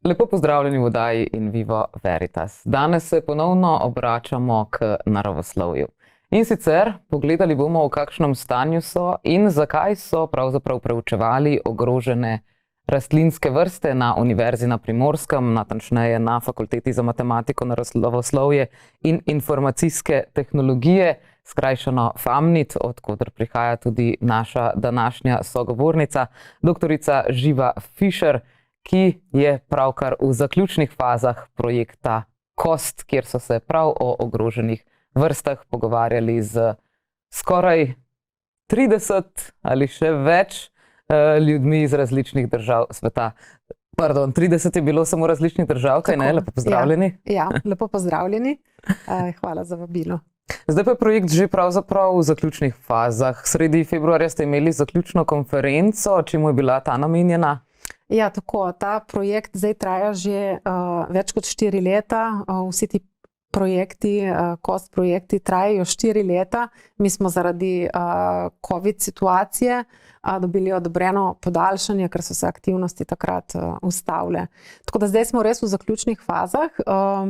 Lepo pozdravljeni v oddaji In Vivo Veritas. Danes se ponovno obračamo k naravoslovju. In sicer pogledali bomo, v kakšnem stanju so in zakaj so pravzaprav preučevali ogrožene rastlinske vrste na Univerzi na Primorskem, natančneje na Fakulteti za matematiko, naravoslovje in informacijske tehnologije, skrajšano FAMNIT, od koder prihaja tudi naša današnja sogovornica, doktorica Živa Fišer, ki je pravkar v zaključnih fazah projekta KOST, kjer so se prav o ogroženih vrstah pogovarjali z skoraj 30 ali še več ljudmi iz različnih držav sveta. Pardon, 30 je bilo samo različnih držav, kaj ne? Lepo pozdravljeni. Ja, lepo pozdravljeni. Hvala za vabilo. Zdaj pa je projekt že pravzaprav v zaključnih fazah. Sredi februarja ste imeli zaključno konferenco, čemu je bila ta namenjena? Ja, tako, ta projekt zdaj traja že več kot 4 leta. Vsi ti projekti, KOST projekti trajajo 4 leta. Mi smo zaradi COVID situacije dobili odobreno podaljšanje, ker so se aktivnosti takrat ustavile. Tako da zdaj smo res v zaključnih fazah.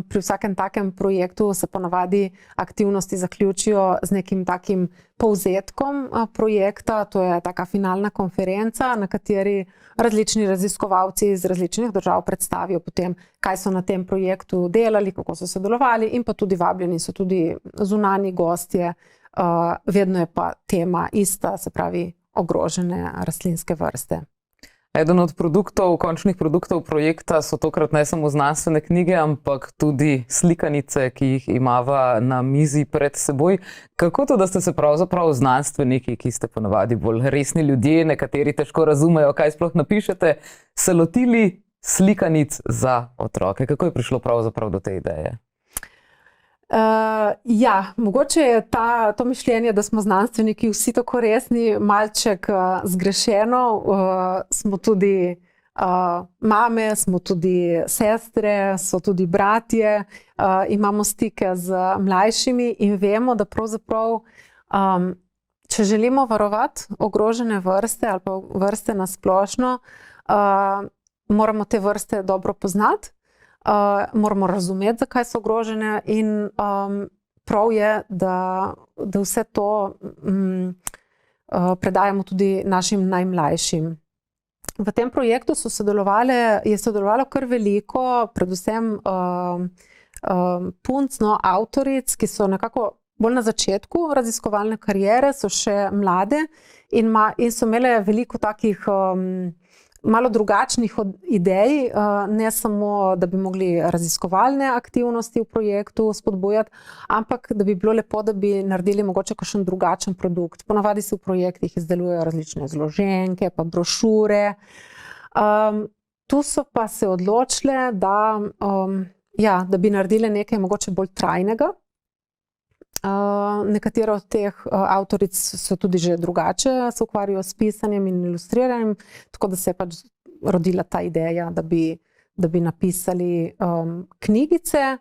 Pri vsakem takem projektu se ponavadi aktivnosti zaključijo z nekim takim povzetkom projekta. To je taka finalna konferenca, na kateri različni raziskovalci iz različnih držav predstavijo potem, kaj so na tem projektu delali, kako so sodelovali, in pa tudi vabljeni so tudi zunanji gostje. Vedno je pa tema ista, se pravi ogrožene rastlinske vrste. Eden od končnih produktov projekta so tokrat ne samo znanstvene knjige, ampak tudi slikanice, ki jih imava na mizi pred seboj. Kako to, da ste se pravzaprav znanstveniki, ki ste ponavadi bolj resni ljudje, nekateri težko razumejo, kaj sploh napišete, se lotili slikanic za otroke? Kako je prišlo pravzaprav do te ideje? Ja, mogoče je to mišljenje, da smo znanstveniki vsi tako resni, malček zgrešeno. Smo tudi mame, smo tudi sestre, so tudi bratje, imamo stike z mlajšimi in vemo, da pravzaprav, če želimo varovati ogrožene vrste ali pa vrste na splošno, moramo te vrste dobro poznati. Moramo razumeti, zakaj so ogrožene, in prav je, da vse to predajamo tudi našim najmlajšim. V tem projektu je sodelovalo kar veliko, predvsem punc, avtoric, ki so nekako bolj na začetku raziskovalne kariere, so še mlade in so imele veliko takih malo drugačnih idej, ne samo, da bi mogli raziskovalne aktivnosti v projektu spodbujati, ampak da bi bilo lepo, da bi naredili mogoče kakšen drugačen produkt. Ponavadi se v projektih izdelujejo različne zloženke, pa brošure. Tu so pa se odločile, da bi naredile nekaj mogoče bolj trajnega. Nekatere od teh avtoric so tudi že drugače, se ukvarjajo s pisanjem in ilustriranjem, tako da se je pač rodila ta ideja, da bi napisali knjigice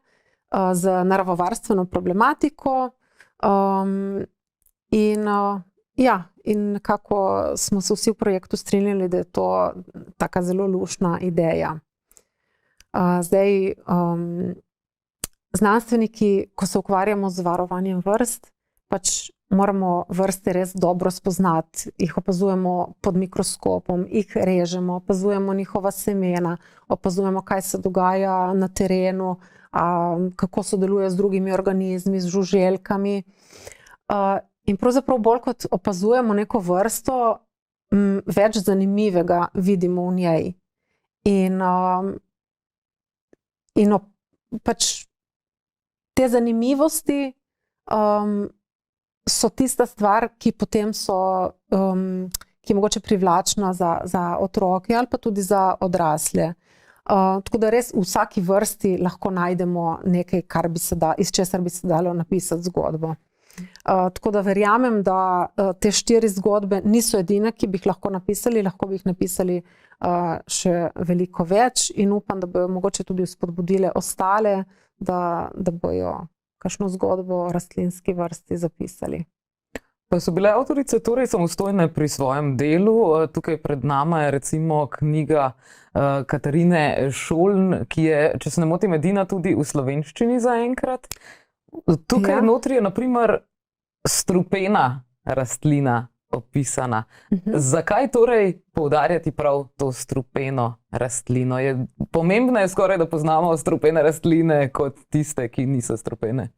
z naravovarstveno problematiko. In nekako smo se vsi v projektu strinjali, da je to taka zelo luštna ideja. Zdaj, znanstveniki, ko se ukvarjamo z varovanjem vrst, pač moramo vrste res dobro spoznati. Jih opazujemo pod mikroskopom, jih režemo, opazujemo njihova semena, opazujemo, kaj se dogaja na terenu, kako sodeluje z drugimi organizmi, z žuželkami. In pravzaprav bolj kot opazujemo neko vrsto, več zanimivega vidimo v njej. In pač te zanimivosti so tista stvar, ki potem ki je mogoče privlačna za otroke ali pa tudi za odrasle. Tako da res v vsaki vrsti lahko najdemo nekaj, iz česar bi se dalo napisati zgodbo. Tako da verjamem, da te 4 zgodbe niso edine, ki bi jih lahko napisali še veliko več, in upam, da bojo mogoče tudi spodbudile ostale, da bojo kakšno zgodbo o rastlinski vrsti zapisali. Pa so bile avtorice torej samostojne pri svojem delu. Tukaj pred nama je recimo knjiga Katarine Šoln, ki je, če se ne motim, edina tudi v slovenščini zaenkrat. Tukaj notri je na primer strupena rastlina opisana. Zakaj torej poudarjati prav to strupeno rastlino? Pomembno je skoraj, da poznamo strupene rastline kot tiste, ki niso strupene.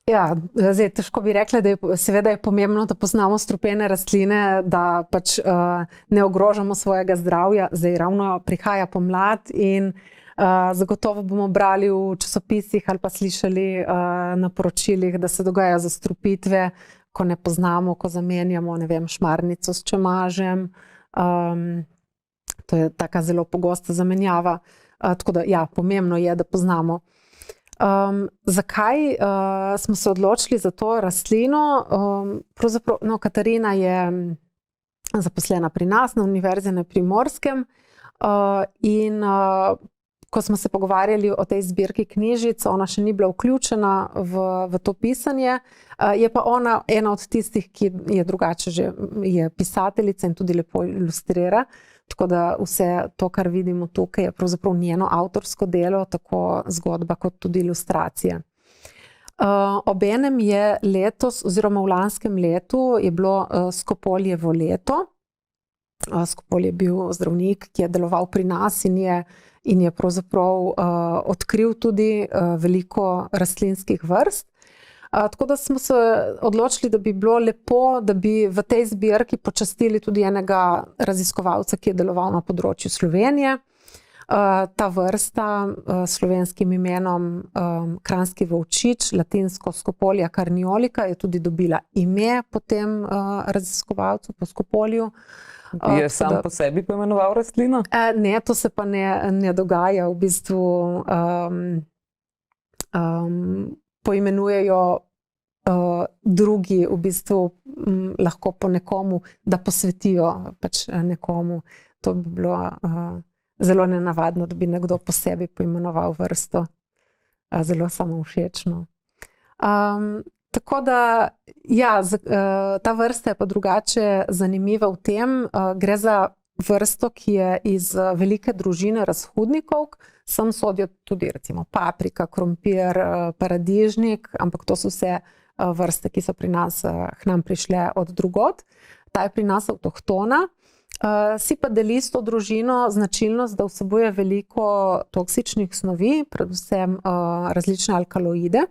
Ja, zdaj težko bi rekla, da seveda je pomembno, da poznamo strupene rastline, da pač ne ogrožamo svojega zdravja. Zdaj ravno prihaja pomlad in zagotovo bomo brali v časopisih ali pa slišali na poročilih, da se dogajajo zastrupitve, ko ne poznamo, ko zamenjamo, ne vem, šmarnico s čemažem. To je taka zelo pogosta zamenjava. Tako da, ja, pomembno je, da poznamo. Zakaj smo se odločili za to rastlino? Pravzaprav, no, Katarina je zaposlena pri nas na Univerzi na Primorskem in ko smo se pogovarjali o tej zbirki knjižic, ona še ni bila vključena v to pisanje, je pa ona ena od tistih, ki je drugače že je pisateljica in tudi lepo ilustrira. Tako da vse to, kar vidimo tukaj, je pravzaprav njeno avtorsko delo, tako zgodba kot tudi ilustracije. Obenem je letos, oziroma v lanskem letu, je bilo Skopoljevo leto. Skopol je bil zdravnik, ki je deloval pri nas in je pravzaprav odkril tudi veliko rastlinskih vrst. Tako da smo se odločili, da bi bilo lepo, da bi v tej zbirki počastili tudi enega raziskovalca, ki je deloval na področju Slovenije. Ta vrsta s slovenskim imenom kranjski volčič, latinsko Scopolia carniolica, je tudi dobila ime po tem raziskovalcu, po Skopolju. Je sam po sebi poimenoval rastlino? Ne, to se pa ne dogaja. V bistvu poimenujejo drugi, v bistvu lahko po nekomu, da posvetijo pač nekomu. To bi bilo zelo nenavadno, da bi nekdo po sebi poimenoval vrsto. Zelo samovšečno. Tako da, ja, ta vrsta je pa drugače zanimiva v tem, gre za vrsto, ki je iz velike družine razhudnikov. Sem sodijo tudi recimo paprika, krompir, paradižnik, ampak to so vse vrste, ki so pri nas k nam prišle od drugod. Ta je pri nas avtohtona. Si pa deli s to družino značilnost, da vsebuje veliko toksičnih snovi, predvsem različne alkaloide.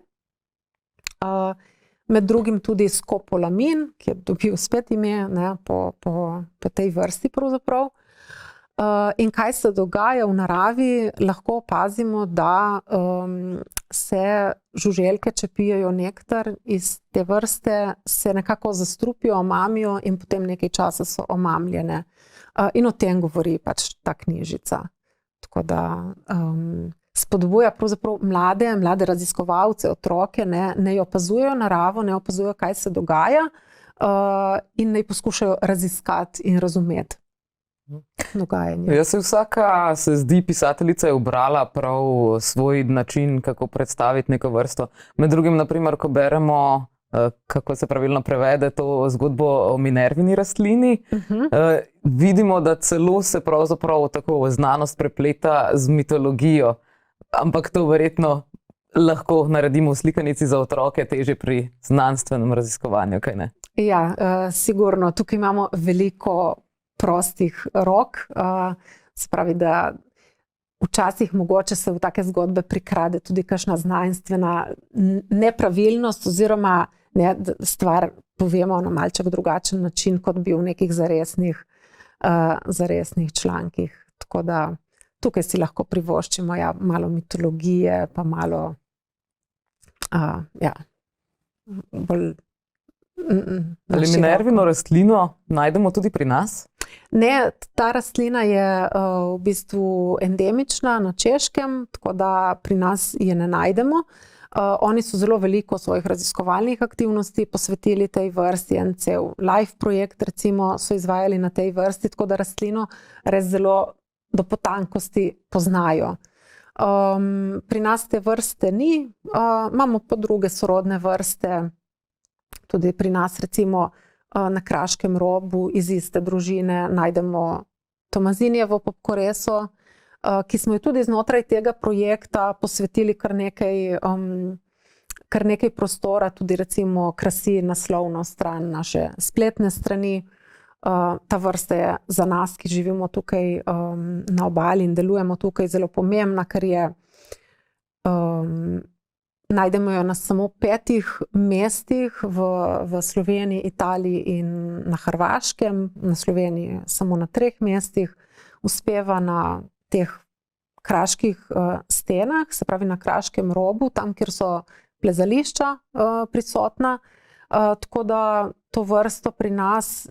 Med drugim tudi skopolamin, ki je dobil spet ime, ne, po tej vrsti pravzaprav. In kaj se dogaja v naravi, lahko opazimo, da se žuželke, če pijejo nektar iz te vrste, se nekako zastrupijo, omamijo in potem nekaj časa so omamljene. In o tem govori pač ta knjižica. Tako da spodbuja pravzaprav mlade raziskovalce, otroke, naj opazujejo naravo, naj opazujejo, kaj se dogaja in naj poskušajo raziskati in razumeti dogajanje. Ja, vsaka, se zdi, pisateljica je ubrala prav svoj način, kako predstaviti neko vrsto. Med drugim, naprimer, ko beremo, kako se pravilno prevede to zgodbo o Minervini rastlini, vidimo, da celo se pravzaprav tako znanost prepleta z mitologijo. Ampak to verjetno lahko naredimo v slikanici za otroke, teže pri znanstvenem raziskovanju, kaj ne? Ja, sigurno. Tukaj imamo veliko prostih rok. Se pravi, da včasih mogoče se v take zgodbe prikrade tudi kakšna znanstvena nepravilnost oziroma stvar povemo na malček drugačen način, kot bi v nekih zaresnih člankih. Tako da tukaj si lahko privoščimo malo mitologije, pa malo bolj Ali Minervino rastlino najdemo tudi pri nas? Ne, ta rastlina je v bistvu endemična na Češkem, tako da pri nas je ne najdemo. Oni so zelo veliko svojih raziskovalnih aktivnosti posvetili tej vrsti, en cel live projekt recimo so izvajali na tej vrsti, tako da rastlino res zelo do potankosti poznajo. Pri nas te vrste ni, imamo pa druge sorodne vrste. Tudi pri nas recimo na Kraškem robu iz iste družine najdemo Tomazinjevo popkoreso, ki smo jo tudi znotraj tega projekta posvetili kar nekaj prostora, tudi recimo krasi naslovno stran naše spletne strani. Ta vrsta je za nas, ki živimo tukaj na obali in delujemo tukaj, zelo pomembna, ker je najdemo jo na samo 5 mestih v Sloveniji, Italiji in na Hrvaškem, na Sloveniji samo na 3 mestih, uspeva na teh kraških stenah, se pravi na Kraškem robu, tam, kjer so plezališča prisotna, tako da to vrsto pri nas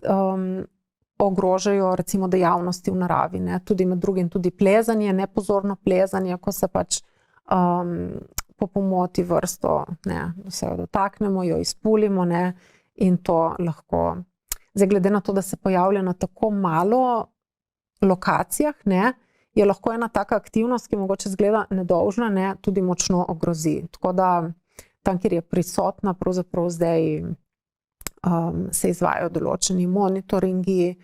ogrožajo recimo dejavnosti v naravi, ne? Tudi med drugim tudi plezanje, nepozorno plezanje, ko se pač po pomoti vrsto, ne, se jo dotaknemo, jo izpulimo, ne, in to lahko, zdaj glede na to, da se pojavlja na tako malo lokacijah, ne, je lahko ena taka aktivnost, ki mogoče izgleda nedolžna, ne, tudi močno ogrozi. Tako da tam, kjer je prisotna, pravzaprav zdaj se izvajajo določeni monitoringi,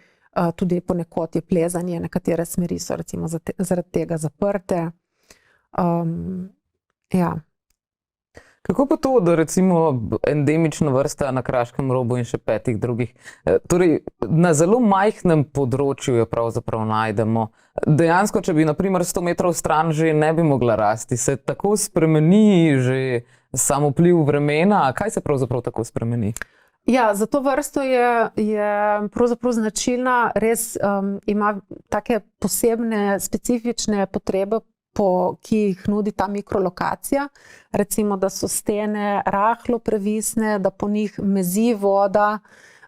tudi ponekod je plezanje, nekatere smeri so recimo zaradi tega zaprte. Ja. Kako pa to, da recimo endemična vrsta na Kraškem robu in še 5 drugih, torej na zelo majhnem področju jo pravzaprav najdemo. Dejansko, če bi na primer 100 metrov stran že ne bi mogla rasti, se tako spremeni že sam vpliv vremena, kaj se pravzaprav tako spremeni? Ja, za to vrsto je pravzaprav značilna, res ima take posebne, specifične potrebe, ki jih nudi ta mikrolokacija. Recimo, da so stene rahlo previsne, da po njih mezi voda,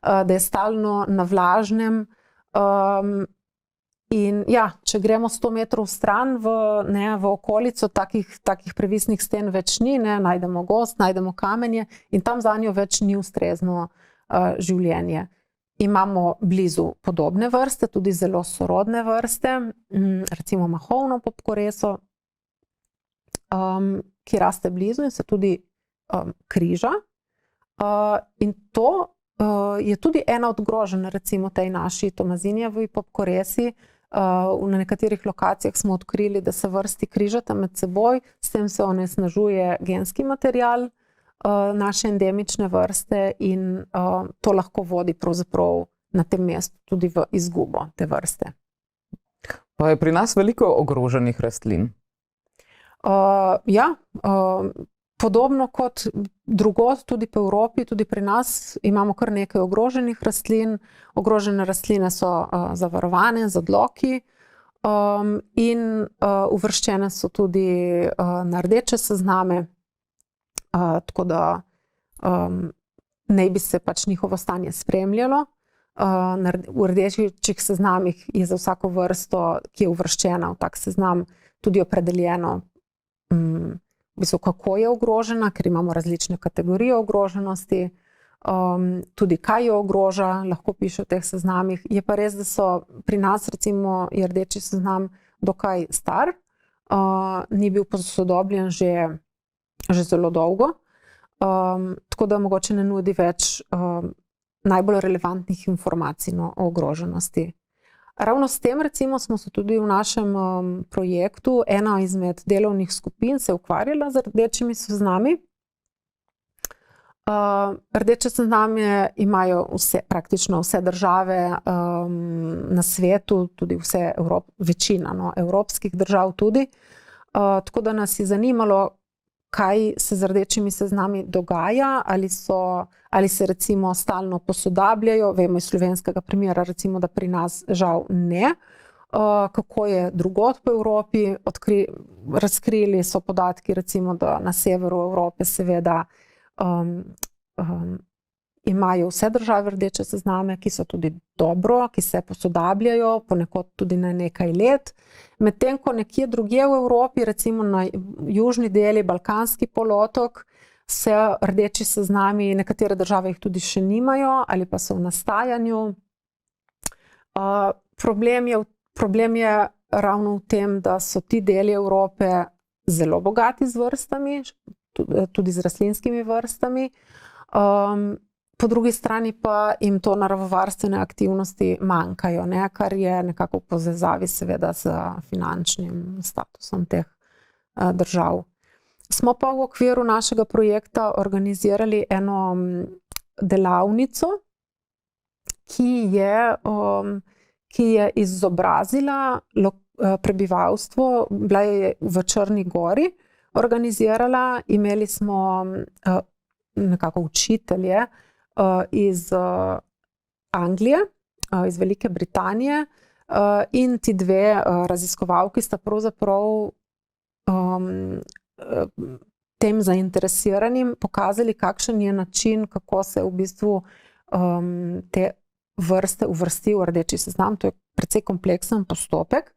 da je stalno na vlažnem. In ja, če gremo 100 metrov stran v okolico, takih previsnih sten več ni, ne, najdemo gozd, najdemo kamenje in tam zanjo več ni ustrezno življenje. Imamo blizu podobne vrste, tudi zelo sorodne vrste, recimo mahovno popkoreso, ki raste blizu in se tudi križa. In to je tudi ena od groženj, recimo tej naši Tomazinjevi popkoresi. Na nekaterih lokacijah smo odkrili, da se vrsti križata med seboj, s tem se onesnažuje genski material naše endemične vrste in to lahko vodi pravzaprav na tem mestu tudi v izgubo te vrste. Pa je pri nas veliko ogroženih rastlin? Ja, podobno kot drugod, tudi po Evropi, tudi pri nas imamo kar nekaj ogroženih rastlin. Ogrožene rastline so zavarovane z odloki in uvrščene so tudi na rdeče sezname, tako da naj bi se pač njihovo stanje spremljalo. V rdečih seznamih je za vsako vrsto, ki je uvrščena v tak seznam, tudi opredeljeno, kako je ogrožena, ker imamo različne kategorije ogroženosti, tudi kaj jo ogroža, lahko piše v teh seznamih. Je pa res, da so pri nas recimo je rdeči seznam dokaj star, ni bil posodobljen že zelo dolgo, tako da mogoče ne nudi več najbolj relevantnih informacij o ogroženosti. Ravno s tem recimo smo se tudi v našem projektu, ena izmed delovnih skupin se ukvarjala z rdečimi seznami. Rdeče sezname imajo praktično vse države na svetu, tudi večina evropskih držav tudi. Tako da nas je zanimalo, kaj se z rdečimi seznami dogaja, ali se recimo stalno posodabljajo. Vemo iz slovenskega primera recimo, da pri nas žal ne. Kako je drugod po Evropi, razkrili so podatki recimo, da na severu Evrope seveda imajo vse države rdeče sezname, ki so tudi dobro, ki se posodabljajo, ponekod tudi na nekaj let. Medtem ko nekje drugje v Evropi, recimo na južni deli, Balkanski polotok, se rdeči seznami, nekatere države jih tudi še nimajo ali pa so v nastajanju. Problem je ravno v tem, da so ti deli Evrope zelo bogati z vrstami, tudi z rastlinskimi vrstami. po drugi strani pa jim to naravovarstvene aktivnosti manjkajo, ne, kar je nekako v povezavi seveda z finančnim statusom teh držav. Smo pa v okviru našega projekta organizirali eno delavnico, ki je izobrazila prebivalstvo, bila je v Črni Gori, organizirala, imeli smo nekako učitelje iz Anglije, iz Velike Britanije in ti dve raziskovalki sta pravzaprav tem zainteresiranim pokazali, kakšen je način, kako se v bistvu te vrste uvrsti v rdeči seznam. To je precej kompleksen postopek.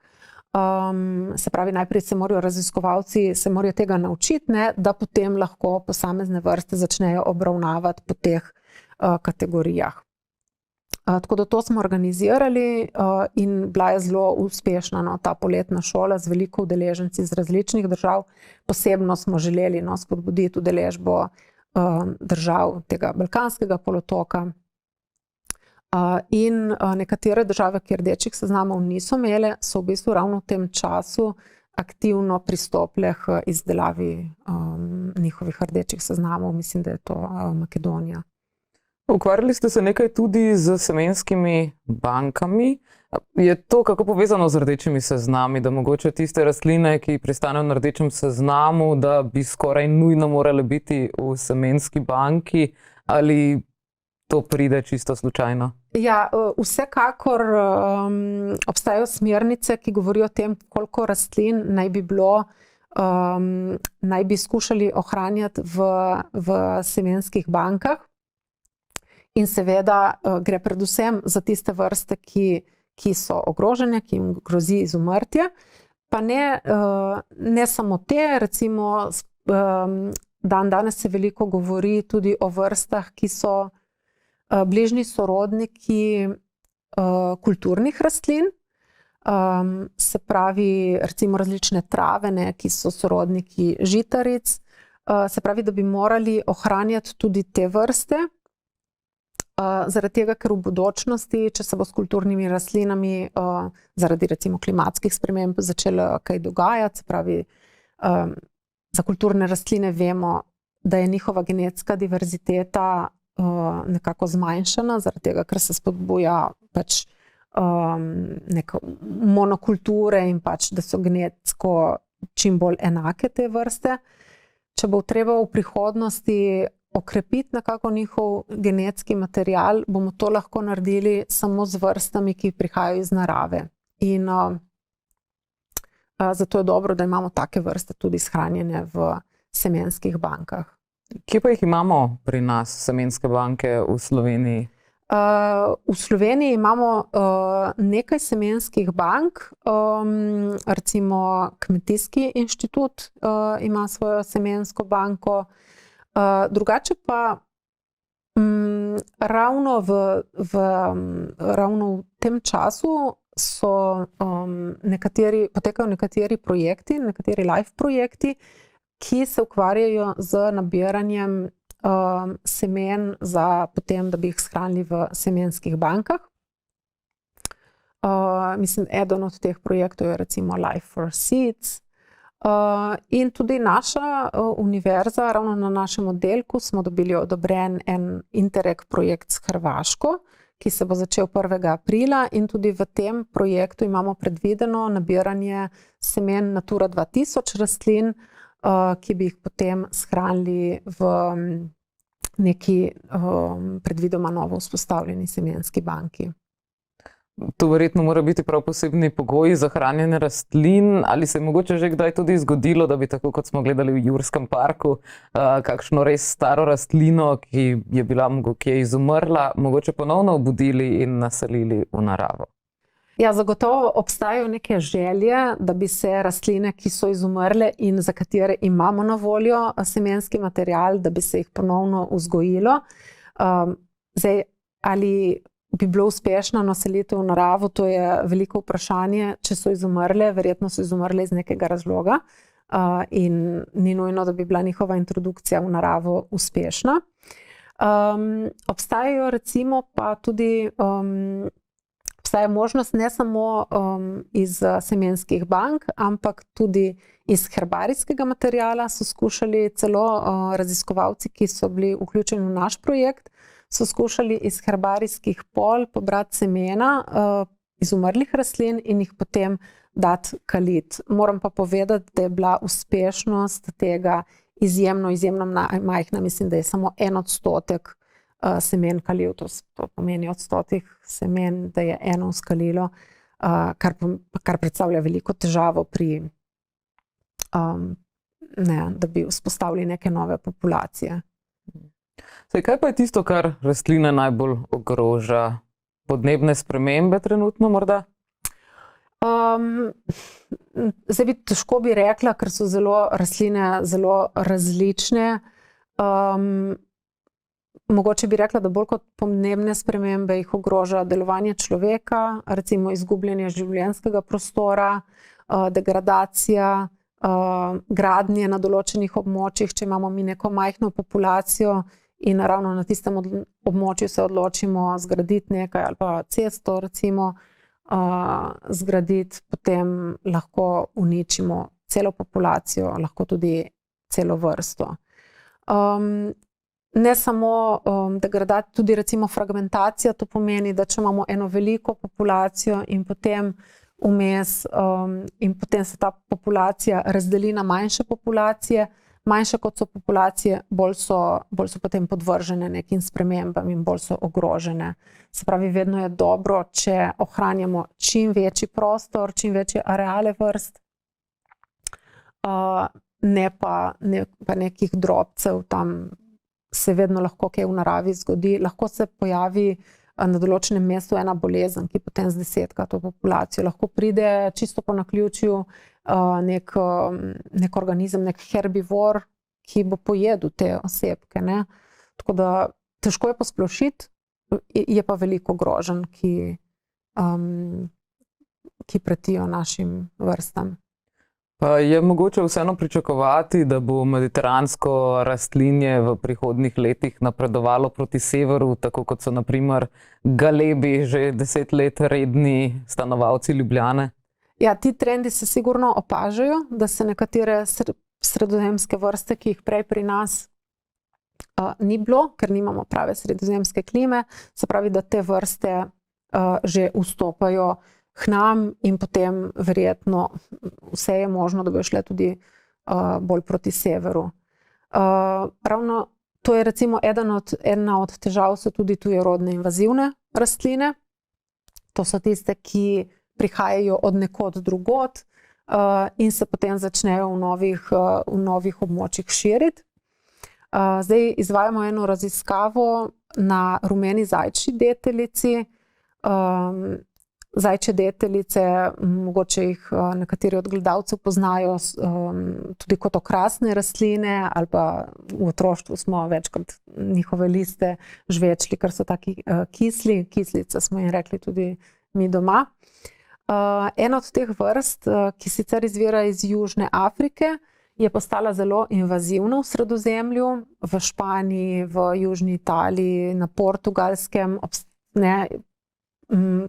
Se pravi, najprej se morajo raziskovalci tega naučiti, ne, da potem lahko posamezne vrste začnejo obravnavati po teh kategorijah. Tako da to smo organizirali in bila je zelo uspešna ta poletna šola z veliko udeleženci iz različnih držav. Posebno smo želeli spodbuditi udeležbo držav tega Balkanskega polotoka. In nekatere države, ki rdečih seznamov niso imele, so v bistvu ravno v tem času aktivno pristopile k izdelavi njihovih rdečih seznamov. Mislim, da je to Makedonija. Ukvarjali ste se nekaj tudi z semenskimi bankami. Je to kako povezano z rdečimi seznami, da mogoče tiste rastline, ki pristanejo na rdečem seznamu, da bi skoraj nujno morale biti v semenski banki, ali to pride čisto slučajno? Ja, vsekakor obstajajo smernice, ki govorijo o tem, koliko rastlin naj bi bilo, naj bi skušali ohranjati v semenskih bankah. In seveda gre predvsem za tiste vrste, ki so ogrožene, ki jim grozi izumrtje. Pa ne samo te, recimo danes se veliko govori tudi o vrstah, ki so bližnji sorodniki kulturnih rastlin. Se pravi, recimo različne trave, ki so sorodniki žitaric. Se pravi, da bi morali ohranjati tudi te vrste. Zaradi tega, ker v bodočnosti, če se bo s kulturnimi rastlinami zaradi recimo klimatskih sprememb začelo kaj dogajati, se pravi, za kulturne rastline vemo, da je njihova genetska diverziteta nekako zmanjšana, zaradi tega, ker se spodbuja pač neke monokulture in pač, da so genetsko čim bolj enake te vrste. Če bo treba v prihodnosti okrepiti nekako njihov genetski material, bomo to lahko naredili samo z vrstami, ki prihajajo iz narave. In zato je dobro, da imamo take vrste tudi shranjene v semenskih bankah. Kje pa jih imamo pri nas, semenske banke v Sloveniji? V Sloveniji imamo nekaj semenskih bank, recimo Kmetijski inštitut ima svojo semensko banko. Drugače pa ravno v tem času potekajo nekateri projekti, nekateri live projekti, ki se ukvarjajo z nabiranjem semen za potem, da bi jih shranili v semenskih bankah. Mislim, eden od teh projektov je recimo Life for Seeds. In tudi naša univerza, ravno na našem oddelku smo dobili odobren en Interreg projekt s Hrvaško, ki se bo začel 1. aprila, in tudi v tem projektu imamo predvideno nabiranje semen Natura 2000 rastlin, ki bi jih potem shranili v neki predvidoma novo vzpostavljeni semenski banki. To verjetno mora biti prav posebni pogoji za hranjenje rastlin, ali se je mogoče že kdaj tudi zgodilo, da bi tako kot smo gledali v Jurskem parku, kakšno res staro rastlino, ki je bila mogoče izumrla, mogoče ponovno obudili in naselili v naravo? Ja, zagotovo obstajajo neke želje, da bi se rastline, ki so izumrle in za katere imamo na voljo semenski material, da bi se jih ponovno vzgojilo. Zdaj, ali bi bilo uspešno naselitev v naravo, to je veliko vprašanje. Če so izumrle, verjetno so izumrle iz nekega razloga in ni nujno, da bi bila njihova introdukcija v naravo uspešna. Obstajajo recimo pa tudi obstaja možnost ne samo iz semenskih bank, ampak tudi iz herbarijskega materiala. So skušali celo raziskovalci, ki so bili vključeni v naš projekt, so skušali iz herbarijskih polj pobrati semena iz umrlih rastlin in jih potem dati kaliti. Moram pa povedati, da je bila uspešnost tega izjemno majhna. Mislim, da je samo 1% semen kalil, to pomeni od 100 semen, da je eno skalilo, kar predstavlja veliko težavo pri, da bi vzpostavili neke nove populacije. Kaj pa je tisto, kar rastline najbolj ogroža? Podnebne spremembe trenutno morda? Zdaj težko bi rekla, ker so rastline zelo različne. Mogoče bi rekla, da bolj kot podnebne spremembe jih ogroža delovanje človeka, recimo izgubljanje življenjskega prostora, degradacija, gradnje na določenih območjih, če imamo mi neko majhno populacijo in ravno na tistem območju se odločimo zgraditi nekaj ali pa cesto recimo zgraditi, potem lahko uničimo celo populacijo, lahko tudi celo vrsto. Ne samo degradacija, tudi recimo fragmentacija, to pomeni, da če imamo eno veliko populacijo in potem vmes in potem se ta populacija razdeli na manjše populacije, manjše kot so populacije, bolj so potem podvržene nekim spremembam in bolj so ogrožene. Se pravi, vedno je dobro, če ohranjamo čim večji prostor, čim večje areale vrst, ne pa nekih drobcev, tam se vedno lahko kaj v naravi zgodi. Lahko se pojavi na določenem mestu ena bolezen, ki potem zdesetka to populacijo. Lahko pride čisto po naključju nek organizem, nek herbivor, ki bo pojedel te osebke, ne. Tako da težko je posplošiti, je pa veliko groženj, ki pretijo našim vrstam. Pa je mogoče vseeno pričakovati, da bo mediteransko rastlinje v prihodnjih letih napredovalo proti severu, tako kot so na primer galebi že 10 let redni stanovalci Ljubljane? Ja, ti trendi se sigurno opažajo, da se nekatere sredozemske vrste, ki jih prej pri nas ni bilo, ker nimamo prave sredozemske klime, se pravi, da te vrste že vstopajo k nam in potem verjetno vse je možno, da bojo šle tudi bolj proti severu. Ravno to je recimo ena od težav so tudi tujerodne invazivne rastline. To so tiste, ki prihajajo od nekod drugod in se potem začnejo v novih območjih širiti. Zdaj izvajamo eno raziskavo na rumeni zajčji deteljici. Zajčje deteljice, mogoče jih nekateri od gledalcev poznajo tudi kot okrasne rastline ali pa v otroštvu smo večkrat njihove liste žvečili, ker so taki kisli. Kislice smo jim rekli tudi mi doma. Ena od teh vrst, ki sicer izvira iz Južne Afrike, je postala zelo invazivna v Sredozemlju, v Španiji, v Južni Italiji, na Portugalskem,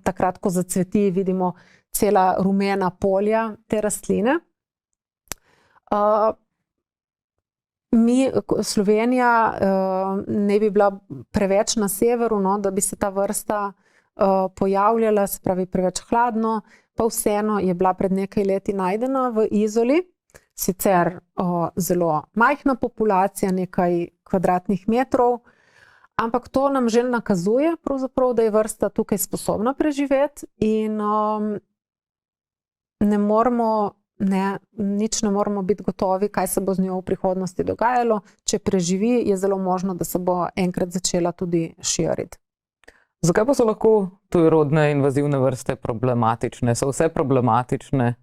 takrat, ko zacveti, vidimo cela rumena polja te rastline. Slovenija ne bi bila preveč na severu, da bi se ta vrsta pojavljala, se pravi preveč hladno, pa vseeno je bila pred nekaj leti najdena v Izoli, sicer zelo majhna populacija, nekaj kvadratnih metrov, ampak to nam že nakazuje pravzaprav, da je vrsta tukaj sposobna preživeti in nič ne moramo biti gotovi, kaj se bo z njo v prihodnosti dogajalo. Če preživi, je zelo možno, da se bo enkrat začela tudi širiti. Zakaj pa so lahko tujerodne invazivne vrste problematične? So vse problematične?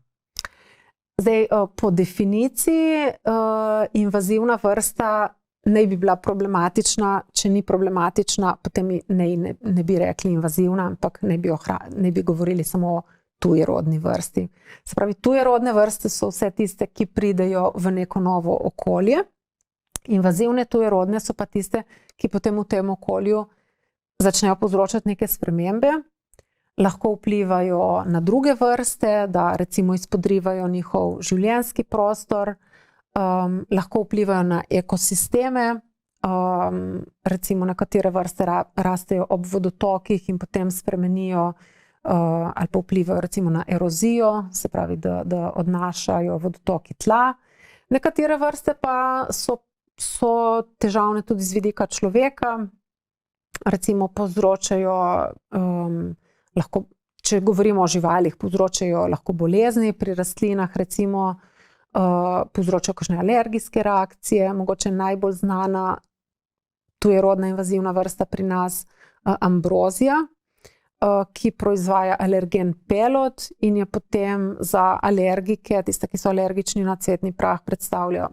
Zdaj, po definiciji invazivna vrsta ne bi bila problematična, če ni problematična, potem ne bi rekli invazivna, ampak ne bi govorili samo o tujerodni vrsti. Se pravi, tujerodne vrste so vse tiste, ki pridejo v neko novo okolje. Invazivne tujerodne so pa tiste, ki potem v tem okolju začnejo povzročati neke spremembe. Lahko vplivajo na druge vrste, da recimo izpodrivajo njihov življenjski prostor, lahko vplivajo na ekosisteme, recimo nekatere vrste rastejo ob vodotokih in potem spremenijo ali pa vplivajo recimo na erozijo, se pravi, da odnašajo vodotoki tla. Nekatere vrste pa so težavne tudi z vidika človeka, recimo povzročajo, lahko, če govorimo o živalih, povzročajo lahko bolezni pri rastlinah, recimo povzročajo kakšne alergijske reakcije, mogoče najbolj znana tujerodna invazivna vrsta pri nas, ambrozija, ki proizvaja alergen pelod in je potem za alergike, tiste, ki so alergični na cvetni prah, predstavlja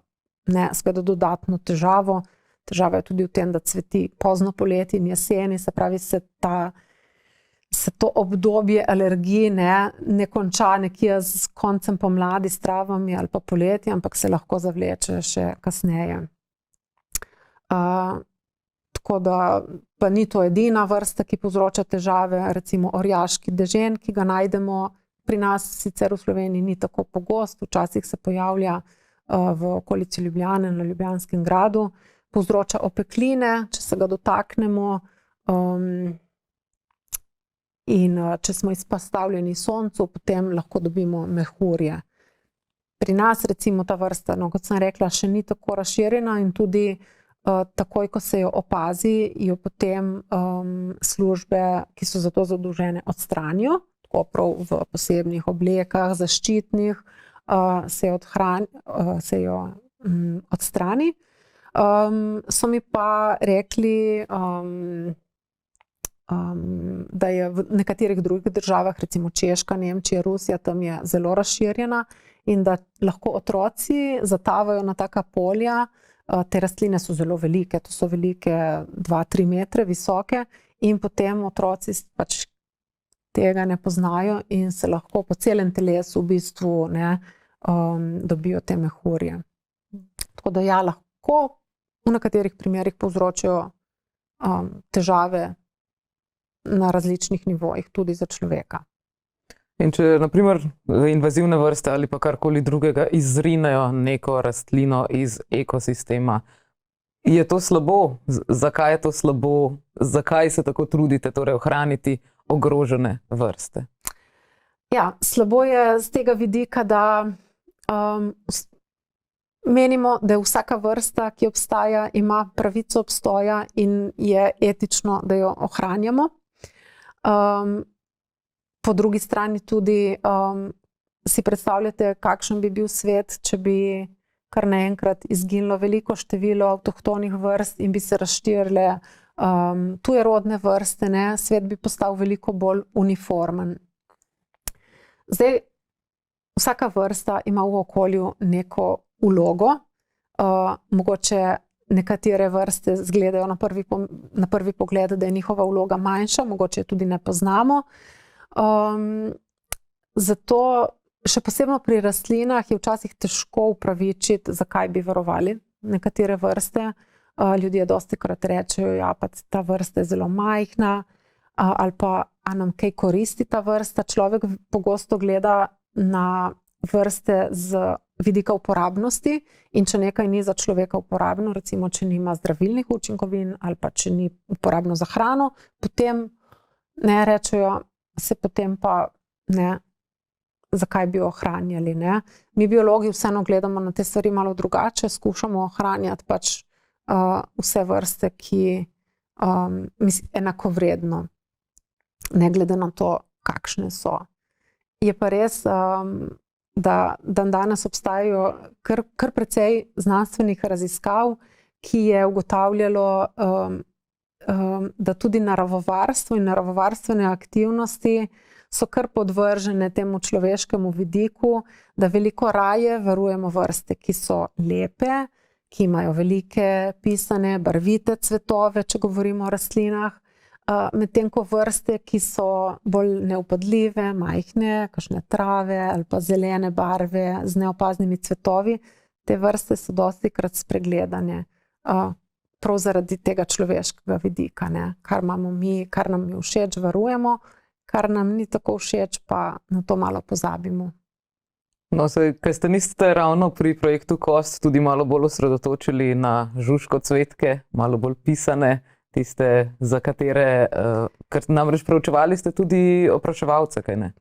spet dodatno težavo. Težava je tudi v tem, da cveti pozno poleti in jeseni, se pravi, se to obdobje alergij ne konča nekje z koncem pomladi s travami ali pa poleti, ampak se lahko zavleče še kasneje. Tako da pa ni to edina vrsta, ki povzroča težave, recimo orjaški dežen, ki ga najdemo pri nas, sicer v Sloveniji ni tako pogost, včasih se pojavlja v okolici Ljubljane, na Ljubljanskem gradu, povzroča opekline, če se ga dotaknemo, in če smo izpostavljeni soncu, potem lahko dobimo mehurje. Pri nas recimo ta vrsta, kot sem rekla, še ni tako razširjena in tudi takoj, ko se jo opazi, jo potem službe, ki so za to zadolžene, odstranijo, tako prav v posebnih oblekah, zaščitnih, se jo odstrani. So mi pa rekli, da je v nekaterih drugih državah, recimo Češka, Nemčija, Rusija, tam je zelo razširjena in da lahko otroci zatavajo na taka polja. Te rastline so zelo velike, to so velike 2-3 metre visoke in potem otroci pač tega ne poznajo in se lahko po celem telesu v bistvu dobijo te mehurje. Tako da ja, lahko v nekaterih primerih povzročajo težave na različnih nivojih, tudi za človeka. In če na primer invazivne vrste ali pa karkoli drugega izrinejo neko rastlino iz ekosistema, je to slabo? Zakaj je to slabo? Zakaj se tako trudite torej ohraniti ogrožene vrste? Ja, slabo je z tega vidika, da menimo, da je vsaka vrsta, ki obstaja, ima pravico obstoja in je etično, da jo ohranjamo. Po drugi strani tudi si predstavljate, kakšen bi bil svet, če bi kar naenkrat izginilo veliko število avtohtonih vrst in bi se razširile tujerodne vrste, svet bi postal veliko bolj uniformen. Zdaj, vsaka vrsta ima v okolju neko vlogo, mogoče nekatere vrste izgledajo na prvi pogled, da je njihova vloga manjša, mogoče tudi ne poznamo. Zato še posebno pri rastlinah je včasih težko upravičiti, zakaj bi varovali nekatere vrste. Ljudje dostikrat rečejo, ja, pa ta vrsta je zelo majhna, ali pa a nam kaj koristi ta vrsta. Človek pogosto gleda na vrste z vidika uporabnosti in če nekaj ni za človeka uporabno, recimo če nima zdravilnih učinkovin ali pa če ni uporabno za hrano, potem rečejo, se potem pa zakaj bi jo ohranjali. Mi biologi vseeno gledamo na te stvari malo drugače, skušamo ohranjati pač vse vrste, ki enakovredno, ne glede na to, kakšne so. Je pa res, da danes obstajajo kar precej znanstvenih raziskav, ki je ugotavljalo, da tudi naravovarstvo in naravovarstvene aktivnosti so kar podvržene temu človeškemu vidiku, da veliko raje varujemo vrste, ki so lepe, ki imajo velike pisane, barvite cvetove, če govorimo o rastlinah, medtem ko vrste, ki so bolj neupadljive, majhne, kakšne trave ali pa zelene barve z neopaznimi cvetovi, te vrste so dostikrat spregledane. prav zaradi tega človeškega vidika, ne? Kar imamo mi, kar nam je všeč, varujemo, kar nam ni tako všeč, pa na to malo pozabimo. No, kaj ste niste ravno pri projektu Kost tudi malo bolj osredotočili na žužko cvetke, malo bolj pisane, tiste, za katere, ker namreč preučevali ste tudi opraševalce, kaj ne?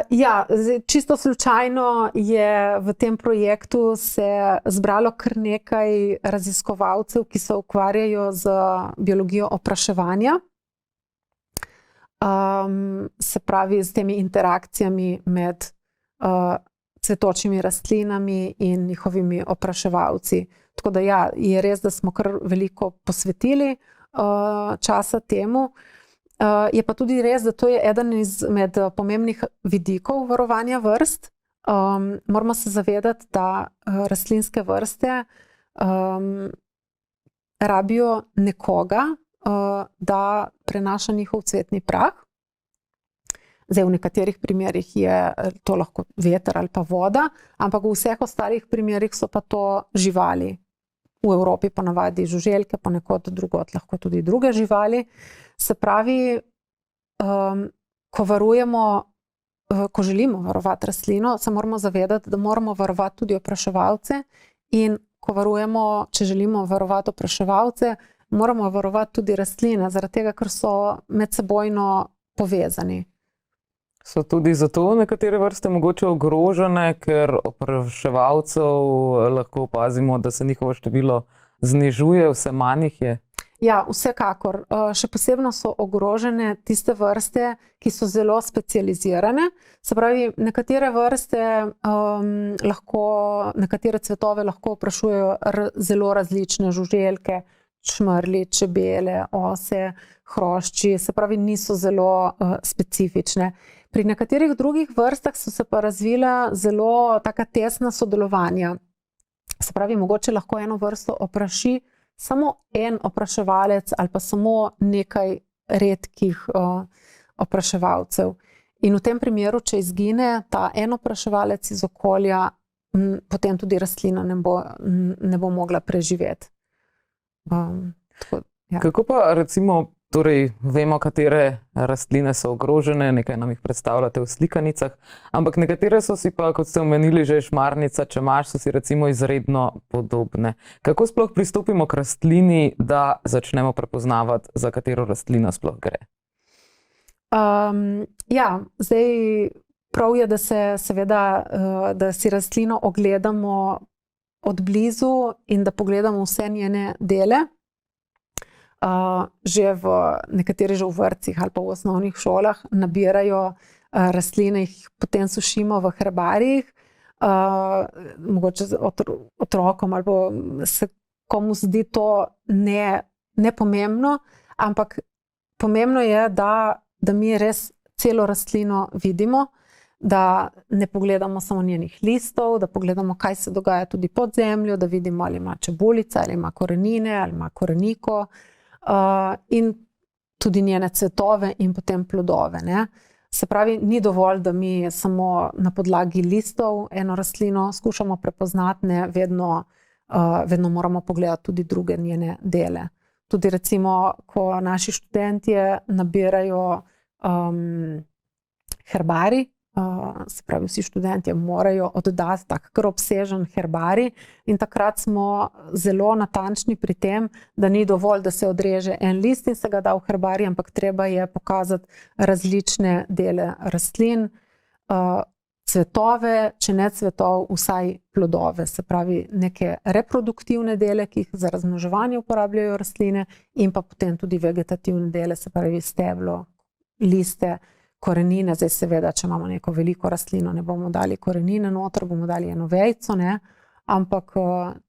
Ja, čisto slučajno je v tem projektu se zbralo kar nekaj raziskovalcev, ki se ukvarjajo z biologijo opraševanja. Se pravi, s temi interakcijami med cvetočimi rastlinami in njihovimi opraševalci. Tako da ja, je res, da smo kar veliko posvetili časa temu. Je pa tudi res, da to je eden izmed pomembnih vidikov varovanja vrst. Moramo se zavedati, da rastlinske vrste rabijo nekoga, da prenaša njihov cvetni prah. Zdaj, v nekaterih primerih je to lahko veter ali pa voda, ampak v vseh ostalih primerih so pa to živali. V Evropi ponavadi žuželke, ponekod drugod lahko tudi druge živali. Se pravi, ko želimo varovati rastlino, se moramo zavedati, da moramo varovati tudi opraševalce, in ko varujemo, če želimo varovati opraševalce, moramo varovati tudi rastline, zaradi tega, ker so medsebojno povezani. So tudi zato nekatere vrste mogoče ogrožene, ker opraševalcev lahko opazimo, da se njihovo število znižuje, vse manj jih je? Ja, vsekakor. Še posebno so ogrožene tiste vrste, ki so zelo specializirane. Se pravi, nekatere vrste nekatere cvetove lahko oprašujejo zelo različne žuželke, čmrlji, čebele, ose, hrošči, se pravi, niso zelo specifične. Pri nekaterih drugih vrstah so se pa razvila zelo taka tesna sodelovanja. Se pravi, mogoče lahko eno vrsto opraši samo en opraševalec ali pa samo nekaj redkih opraševalcev. In v tem primeru, če izgine ta en opraševalec iz okolja, potem tudi rastlina ne bo mogla preživeti. Ja. Kako pa recimo, torej vemo, katere rastline so ogrožene, nekaj nam jih predstavljate v slikanicah, ampak nekatere so si pa, kot ste omenili, že šmarnica, čemaž, so si recimo izredno podobne. Kako sploh pristopimo k rastlini, da začnemo prepoznavati, za katero rastlino sploh gre? Ja, zdaj prav je, da se seveda, da si rastlino ogledamo od blizu in da pogledamo vse njene dele. Že nekateri že v vrtcih ali pa v osnovnih šolah nabirajo rastline, jih potem sušimo v herbarijih. Mogoče otrokom ali pa se komu zdi to nepomembno, ampak pomembno je, da mi res celo rastlino vidimo, da ne pogledamo samo njenih listov, da pogledamo, kaj se dogaja tudi pod zemljo, da vidimo, ali ima čebulica, ali ima korenine, ali ima koreniko, in tudi njene cvetove in potem plodove, ne. Se pravi, ni dovolj, da mi samo na podlagi listov eno rastlino skušamo prepoznati, ne, vedno moramo pogledati tudi druge njene dele. Tudi recimo, ko naši študentje nabirajo herbarij, se pravi, vsi študentje morajo oddati tak kar obsežen herbarij, in takrat smo zelo natančni pri tem, da ni dovolj, da se odreže en list in se ga da v herbarij, ampak treba je pokazati različne dele rastlin, cvetove, če ne cvetov, vsaj plodove, se pravi neke reproduktivne dele, ki jih za razmnoževanje uporabljajo rastline, in pa potem tudi vegetativne dele, se pravi steblo, liste, korenine. Zdaj seveda, če imamo neko veliko rastlino, ne bomo dali korenine noter, bomo dali eno vejico, ne, ampak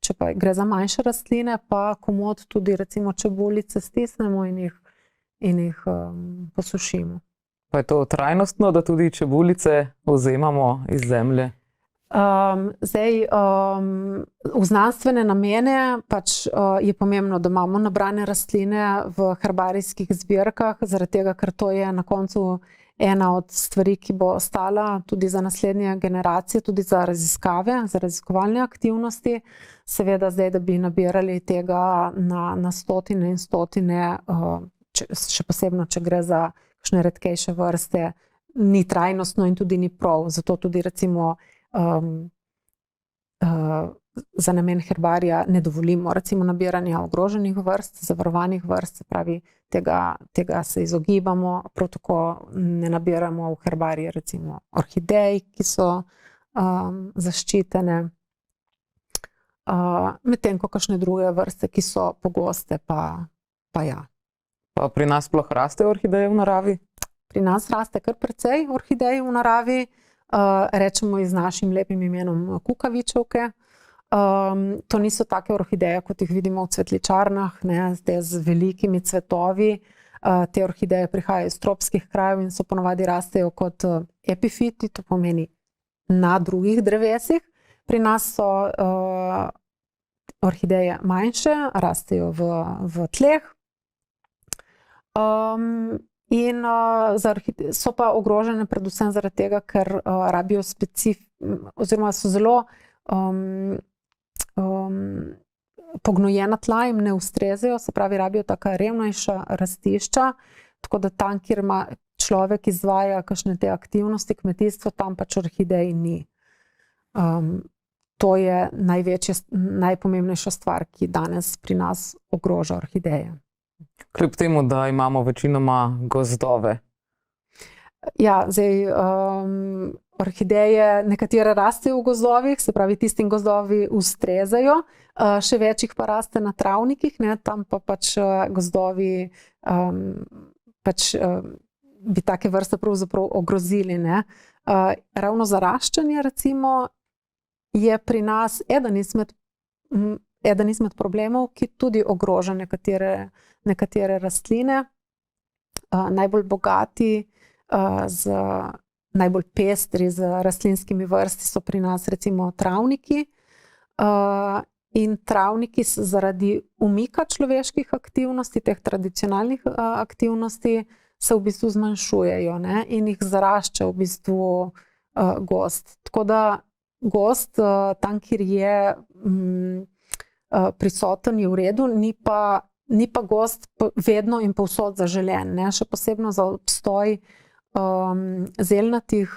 če pa gre za manjše rastline, pa komot tudi recimo čebulice stisnemo in jih posušimo. Pa je to trajnostno, da tudi čebulice vzemamo iz zemlje? Zdaj, v znanstvene namene pač je pomembno, da imamo nabrane rastline v herbarijskih zbirkah, zaradi tega, ker to je na koncu ena od stvari, ki bo ostala tudi za naslednje generacije, tudi za raziskave, za raziskovalne aktivnosti. Seveda zdaj, da bi nabirali tega na stotine in stotine, še posebno, če gre za kakšne redkejše vrste, ni trajnostno in tudi ni prav. Zato tudi recimo za namen herbarija ne dovolimo recimo nabiranja ogroženih vrst, zavarovanih vrst, se pravi, tega se izogibamo, prav tako ne nabiramo v herbarije recimo orhidej, ki so zaščitene, medtem ko kakšne druge vrste, ki so pogoste, pa ja. Pa pri nas sploh rastejo orhideje v naravi? Pri nas raste kar precej orhidej v naravi, rečemo ji z našim lepim imenom kukavičevke. To niso take orhideje, kot jih vidimo v cvetličarnah, ne, z velikimi cvetovi. Te orhideje prihajajo iz tropskih krajev in so ponavadi rastejo kot epifiti, to pomeni na drugih drevesih. Pri nas so orhideje manjše, rastejo v tleh. In so pa ogrožene predvsem zaradi tega, ker rabijo oziroma so zelo pognojena tla, jim ne ustrezajo, se pravi, rabijo taka revnejša rastišča, tako da tam, kjer ima človek izvaja kakšne te aktivnosti, kmetijstvo, tam pač orhidej ni. To je najpomembnejša stvar, ki danes pri nas ogroža orhideje. Kljub temu, da imamo večinoma gozdove. Ja, zdaj orhideje nekatere rastejo v gozdovih, se pravi, tistim gozdovi ustrezajo, še več jih pa raste na travnikih, ne, tam pa pač gozdovi bi take vrste pravzaprav ogrozili, ne. Ravno zaraščanje recimo je pri nas eden izmed problemov, ki tudi ogroža nekatere rastline. Najbolj bogati, najbolj pestri z rastlinskimi vrsti so pri nas recimo travniki. In travniki zaradi umika človeških aktivnosti, teh tradicionalnih aktivnosti, se v bistvu zmanjšujejo, ne, in jih zarašča v bistvu gozd. Tako da gozd tam, kjer je prisoten, je v redu, ni pa gozd vedno in povsod zaželen, ne, še posebno za obstoj zelnatih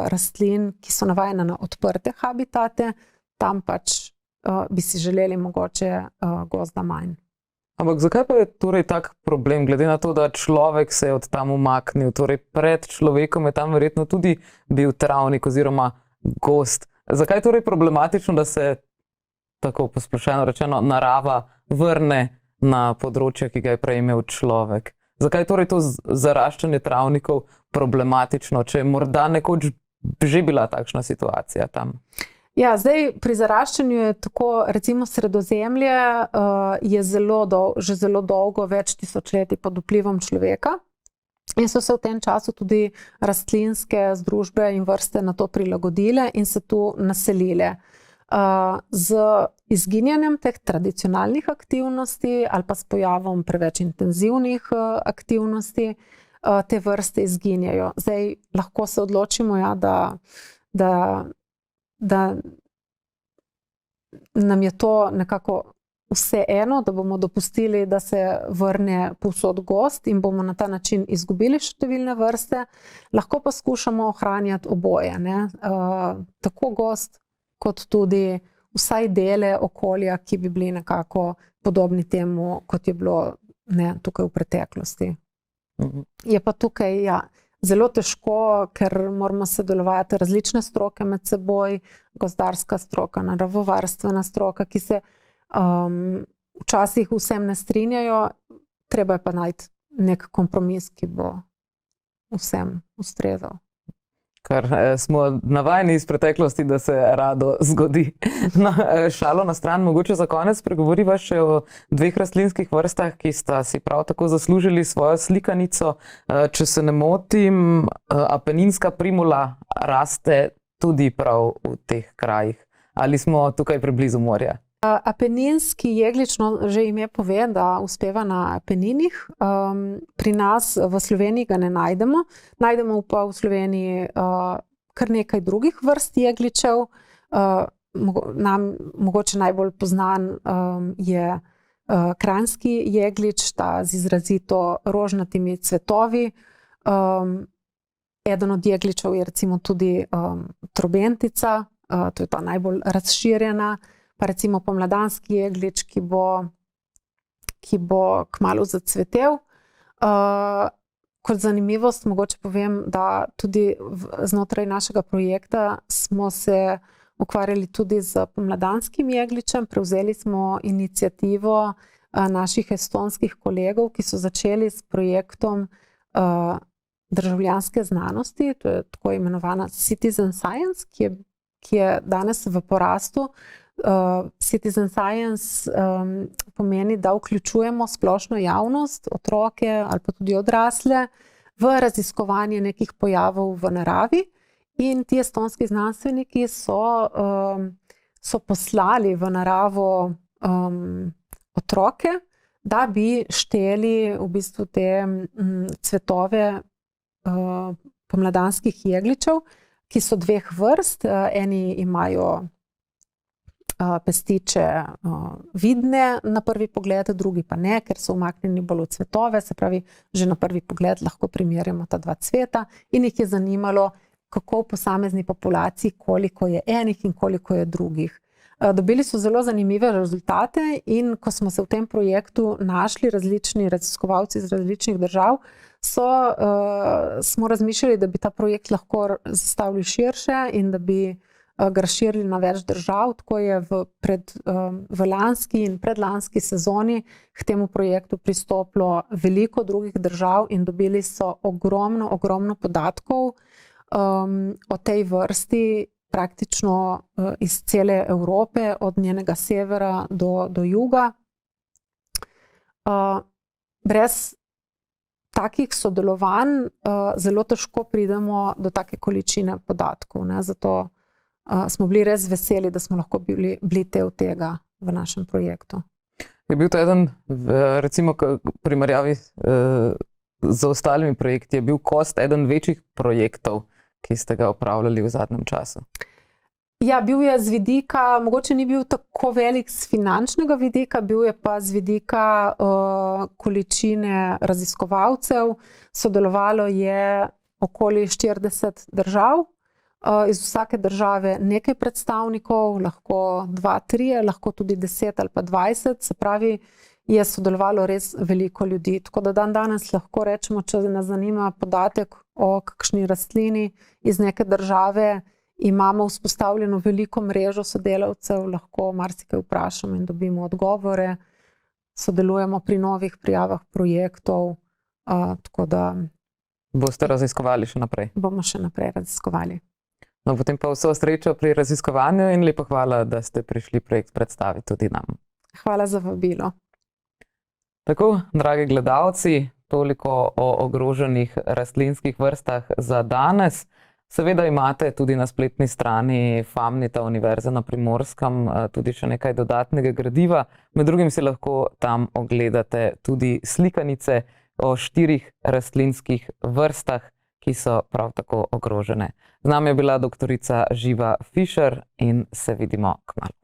rastlin, ki so navajene na odprte habitate, tam pač bi si želeli mogoče gozda manj. Ampak zakaj pa je torej tak problem, glede na to, da človek se je od tam umaknil, torej pred človekom je tam verjetno tudi bil travnik oziroma gozd. Zakaj je torej problematično, da se, tako posplošeno rečeno, narava vrne na področje, ki ga je prej imel človek? Zakaj je torej to zaraščanje travnikov problematično, če je morda nekoč že bila takšna situacija tam? Ja, zdaj pri zaraščanju je tako, recimo Sredozemlje je že zelo dolgo, več tisočletij pod vplivom človeka in so se v tem času tudi rastlinske združbe in vrste na to prilagodile in se tu naselile. Z izginjanjem teh tradicionalnih aktivnosti ali pa s pojavom preveč intenzivnih aktivnosti te vrste izginjajo. Zdaj lahko se odločimo, ja, da nam je to nekako vseeno, da bomo dopustili, da se vrne povsod gozd in bomo na ta način izgubili številne vrste. Lahko pa skušamo ohranjati oboje, ne? Tako gozd kot tudi vsaj dele okolja, ki bi bili nekako podobni temu, kot je bilo, ne, tukaj v preteklosti. Je pa tukaj, ja, zelo težko, ker moramo sodelovati različne stroke med seboj, gozdarska stroka, naravovarstvena stroka, ki se včasih vsem ne strinjajo, treba je pa najti nek kompromis, ki bo vsem ustrezal. Kar smo navajeni iz preteklosti, da se rado zgodi. No, šalo na stran, mogoče za konec pregovoriva še o dveh rastlinskih vrstah, ki sta si prav tako zaslužili svojo slikanico. Če se ne motim, apeninska primula raste tudi prav v teh krajih. Ali smo tukaj preblizu morja? Apeninski jeglič, no, že ime pove, da uspeva na Apeninih. Pri nas v Sloveniji ga ne najdemo. Najdemo pa v Sloveniji kar nekaj drugih vrst jegličev. Nam mogoče najbolj poznan je kranjski jeglič, ta z izrazito rožnatimi cvetovi. Eden od jegličev je recimo tudi trobentica, to je ta najbolj razširjena. Pa recimo pomladanski jeglič, ki bo kmalu zacvetel. Kot zanimivost mogoče povem, da tudi znotraj našega projekta smo se ukvarjali tudi z pomladanskim jegličem. Prevzeli smo iniciativo naših estonskih kolegov, ki so začeli s projektom državljanske znanosti, to je tako imenovana Citizen Science, ki je danes v porastu. Citizen Science pomeni, da vključujemo splošno javnost, otroke ali pa tudi odrasle v raziskovanje nekih pojavov v naravi. In ti estonski znanstveniki so poslali v naravo otroke, da bi šteli v bistvu te cvetove pomladanskih jegličev, ki so dveh vrst. Eni imajo pestiče vidne na prvi pogled, drugi pa ne, ker so umaknjeni bolj v cvetove. Se pravi, že na prvi pogled lahko primerjamo ta dva cveta in jih je zanimalo, kako v posamezni populaciji, koliko je enih in koliko je drugih. Dobili so zelo zanimive rezultate in ko smo se v tem projektu našli različni raziskovalci iz različnih držav, smo razmišljali, da bi ta projekt lahko zastavili širše in da bi ga razširili na več držav. Tako je v lanski in predlanski sezoni k temu projektu pristopilo veliko drugih držav in dobili so ogromno podatkov o tej vrsti praktično iz cele Evrope, od njenega severa do juga. Brez takih sodelovanj zelo težko pridemo do take količine podatkov, ne? Zato smo bili res veseli, da smo lahko bili del tega v našem projektu. Je bil to eden, recimo v primerjavi z ostalimi projekti, je bil KOST eden večjih projektov, ki ste ga opravljali v zadnjem času? Ja, bil je z vidika, mogoče ni bil tako velik z finančnega vidika, bil je pa z vidika količine raziskovalcev. Sodelovalo je okoli 40 držav. Iz vsake države nekaj predstavnikov, lahko 2-3, lahko tudi 10 ali pa 20, se pravi, je sodelovalo res veliko ljudi. Tako da danes lahko rečemo, če nas zanima podatek o kakšni rastlini iz neke države, imamo vzpostavljeno veliko mrežo sodelavcev, lahko marsikaj vprašamo in dobimo odgovore, sodelujemo pri novih prijavah projektov, tako da... Boste raziskovali še naprej? Bomo še naprej raziskovali. No, potem pa vso srečo pri raziskovanju in lepo hvala, da ste prišli projekt predstaviti tudi nam. Hvala za vabilo. Tako, dragi gledalci, toliko o ogroženih rastlinskih vrstah za danes. Seveda imate tudi na spletni strani Famnita Univerze na Primorskem tudi še nekaj dodatnega gradiva. Med drugim si lahko tam ogledate tudi slikanice o 4 rastlinskih vrstah, ki so prav tako ogrožene. Z nami je bila doktorica Živa Fišer in se vidimo kmalu.